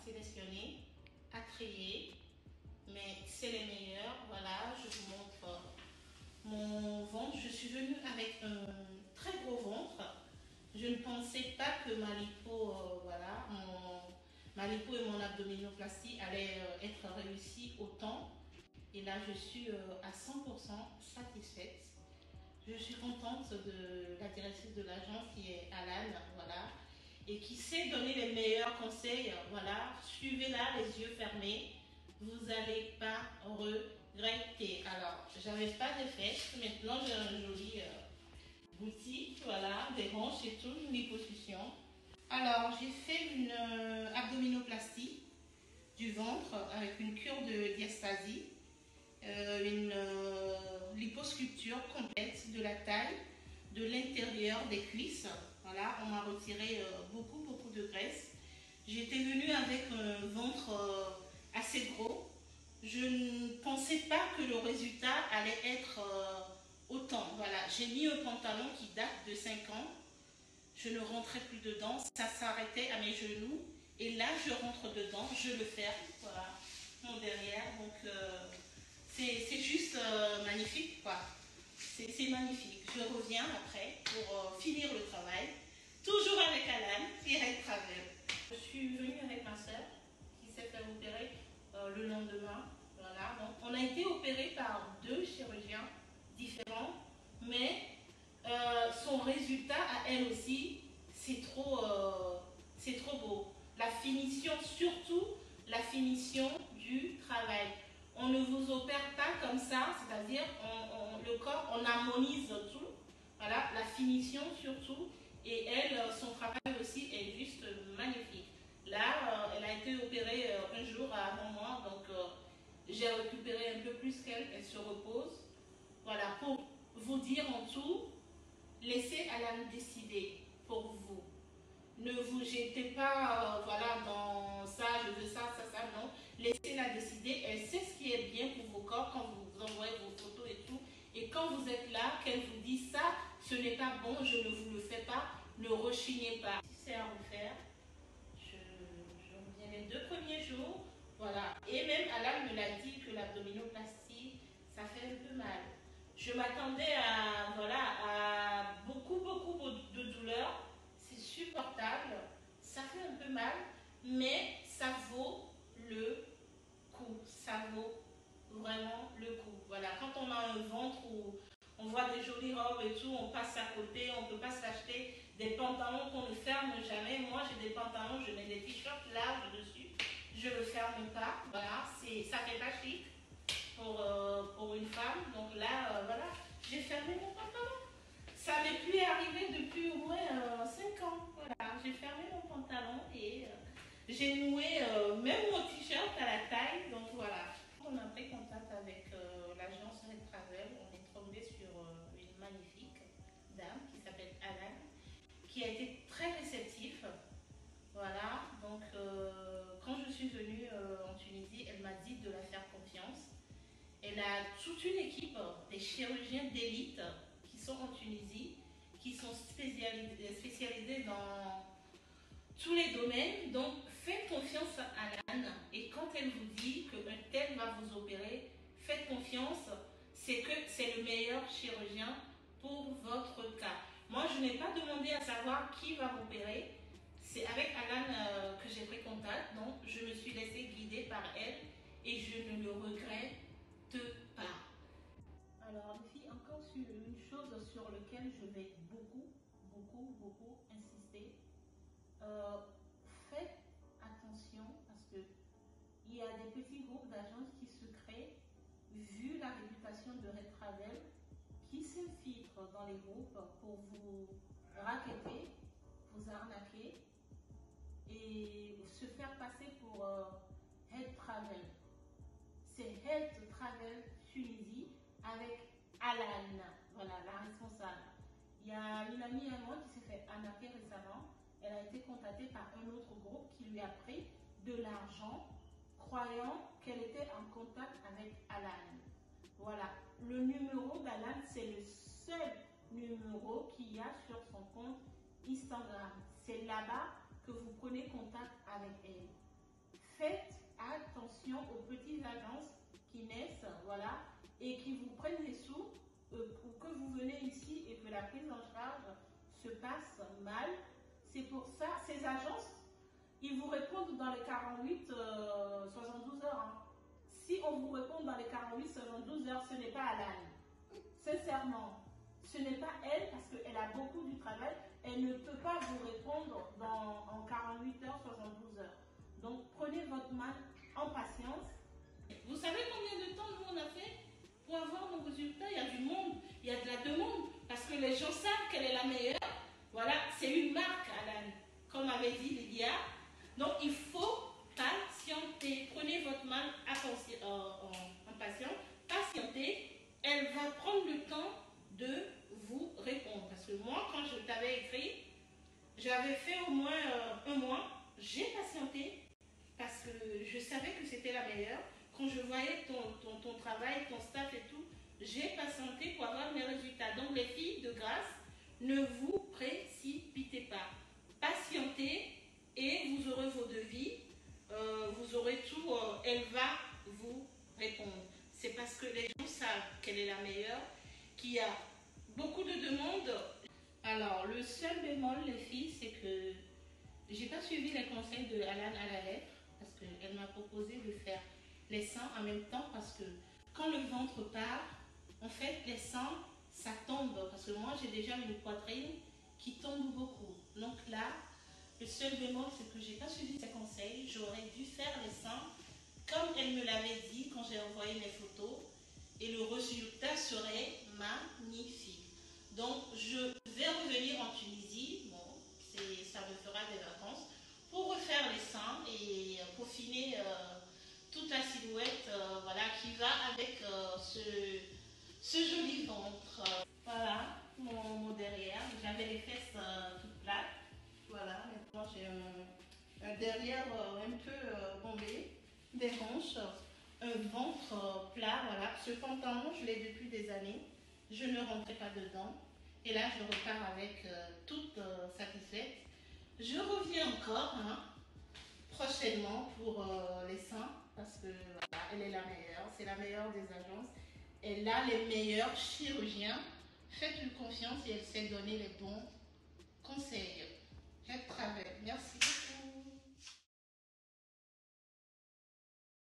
sélectionnés, à trier, mais c'est les meilleurs. Voilà, je vous montre mon ventre. Je suis venue avec un très gros ventre. Je ne pensais pas que ma lipo, voilà, ma lipo et mon abdominoplastie allaient être réussis autant. Et là, je suis à 100% satisfaite. Je suis contente de la directrice de l'agence qui est Alan, voilà, et qui sait donner les meilleurs conseils. Voilà, suivez-la les yeux fermés, vous n'allez pas regretter. Alors, j'avais pas de fesses, maintenant j'ai un joli boutique, voilà, des hanches et tout, une liposuction. Alors, j'ai fait une abdominoplastie du ventre avec une cure de diastasie. Une liposculpture complète de la taille, de l'intérieur des cuisses. Voilà, on m'a retiré beaucoup de graisse. J'étais venue avec un ventre assez gros. Je ne pensais pas que le résultat allait être autant. Voilà, j'ai mis un pantalon qui date de 5 ans. Je ne rentrais plus dedans, ça s'arrêtait à mes genoux. Et là, je rentre dedans, je le ferme. Voilà, mon derrière. Donc, c'est juste magnifique, quoi. C'est magnifique. Je reviens après pour finir le travail. Toujours avec Alan, qui est Travel. Je suis venue avec ma soeur qui s'est fait opérer le lendemain. Voilà. Donc, on a été opérés par 2 chirurgiens différents, mais son résultat à elle aussi, c'est trop beau. La finition, surtout la finition du travail. On ne vous opère pas comme ça, c'est-à-dire le corps, on harmonise tout. Voilà, la finition surtout. Et elle, son travail aussi est juste magnifique. Là, elle a été opérée un jour avant moi, donc j'ai récupéré un peu plus qu'elle, elle se repose. Voilà, pour vous dire en tout, laissez Alan décider pour vous. Ne vous jetez pas voilà, dans ça, je veux ça, non. Laissez-la décider. Elle sait ce qui est bien pour vos corps quand vous envoyez vos photos et tout. Et quand vous êtes là, qu'elle vous dit ça, ce n'est pas bon, je ne vous le fais pas, ne rechignez pas. Si c'est à refaire, je reviens les 2 premiers jours. Voilà. Et même Alan me l'a dit que l'abdominoplastie, ça fait un peu mal. Je m'attendais à, voilà, à beaucoup de douleurs. C'est supportable, ça fait un peu mal, mais ça vaut le coup. Ça vaut vraiment le coup. Voilà, quand on a un ventre où on voit des jolies robes et tout, on passe à côté, on ne peut pas s'acheter des pantalons qu'on ne ferme jamais. Moi, j'ai des pantalons, je mets des t-shirts larges dessus, je ne le ferme pas. Voilà, ça fait pas chic pour une femme. Donc là, voilà, j'ai fermé mon pantalon. Ça m'est plus arrivé depuis au moins 5 ans. Voilà, j'ai fermé mon pantalon et j'ai noué même mon t-shirt à la taille. Donc voilà. On a pris contact avec l'agence Red Travel. On est tombé sur une magnifique dame qui s'appelle Alan, qui a été très réceptive. Voilà, donc quand je suis venue en Tunisie, elle m'a dit de la faire confiance. Elle a toute une équipe des chirurgiens d'élite qui sont en Tunisie, qui sont spécialisés dans tous les domaines. Donc, faites confiance à Alan. Et quand elle vous dit qu'un tel va vous opérer, faites confiance. C'est que c'est le meilleur chirurgien pour votre cas. Moi, je n'ai pas demandé à savoir qui va m'opérer. C'est avec Alan que j'ai pris contact. Donc, je me suis laissée guider par elle et je ne le regrette pas. Alors les filles, encore sur une chose sur laquelle je vais beaucoup insister. Faites attention parce que il y a des petits groupes d'agences qui se créent vu la réputation de Red Travel, qui s'infiltrent dans les groupes pour vous racketter, vous arnaquer et se faire passer pour Red Travel. C'est Red Travel Tunisie avec Alan, voilà, la responsable. Il y a une amie à moi qui s'est fait arnaquer récemment. Elle a été contactée par un autre groupe qui lui a pris de l'argent, croyant qu'elle était en contact avec Alan. Voilà, le numéro d'Alan, c'est le seul numéro qu'il y a sur son compte Instagram. C'est là-bas que vous prenez contact avec elle. attention aux petites agences qui naissent, voilà, et qui vous prennent des sous pour que vous venez ici et que la prise en charge se passe mal. C'est pour ça, ces agences, ils vous répondent dans les 72 heures. Hein. Si on vous répond dans les 72 heures, ce n'est pas Alan. Sincèrement, ce n'est pas elle parce qu'elle a beaucoup du travail. Elle ne peut pas vous répondre en 48 heures, 72 heures. Donc, prenez votre mal en patience. Vous savez combien de temps nous on a fait pour avoir nos résultats? Il y a du monde, il y a de la demande parce que les gens savent qu'elle est la meilleure. Voilà, c'est une marque, Alan, comme avait dit Lydia. Donc, il faut patienter. Prenez votre mal en patience. Patientez. Elle va prendre le temps de vous répondre. Parce que moi, quand je t'avais écrit, j'avais fait au moins un mois. J'ai patienté parce que je savais que c'était la meilleure. Quand je voyais ton travail, ton staff et tout, j'ai patienté pour avoir mes résultats. Donc, les filles, de grâce, ne vous précipitez pas. Patientez et vous aurez vos devis. Vous aurez tout. Elle va vous répondre. C'est parce que les gens savent qu'elle est la meilleure, qu'il y a beaucoup de demandes. Alors, le seul bémol, les filles, c'est que j'ai pas suivi les conseils de Alan à la lettre, parce qu'elle m'a proposé de faire les seins en même temps, parce que quand le ventre part, en fait, les seins, ça tombe, parce que moi, j'ai déjà une poitrine qui tombe beaucoup. Donc là, le seul bémol, c'est que j'ai pas suivi ses conseils. J'aurais dû faire les seins comme elle me l'avait dit quand j'ai envoyé mes photos, et le résultat serait magnifique. Donc, je vais revenir en Tunisie, bon, ça me fera des vacances, pour refaire les seins et peaufiner toute la silhouette voilà, qui va avec ce joli ventre. Voilà, mon derrière. J'avais les fesses toutes plates. Voilà, maintenant j'ai un derrière un peu bombé, des hanches, un ventre plat, voilà. Ce pantalon, je l'ai depuis des années. Je ne rentrais pas dedans. Et là, je repars avec toute satisfaite. Je reviens encore prochainement pour les seins parce que voilà, elle est la meilleure. C'est la meilleure des agences. Elle a les meilleurs chirurgiens. Faites-lui confiance et elle sait donner les bons conseils. Je travaille. Merci.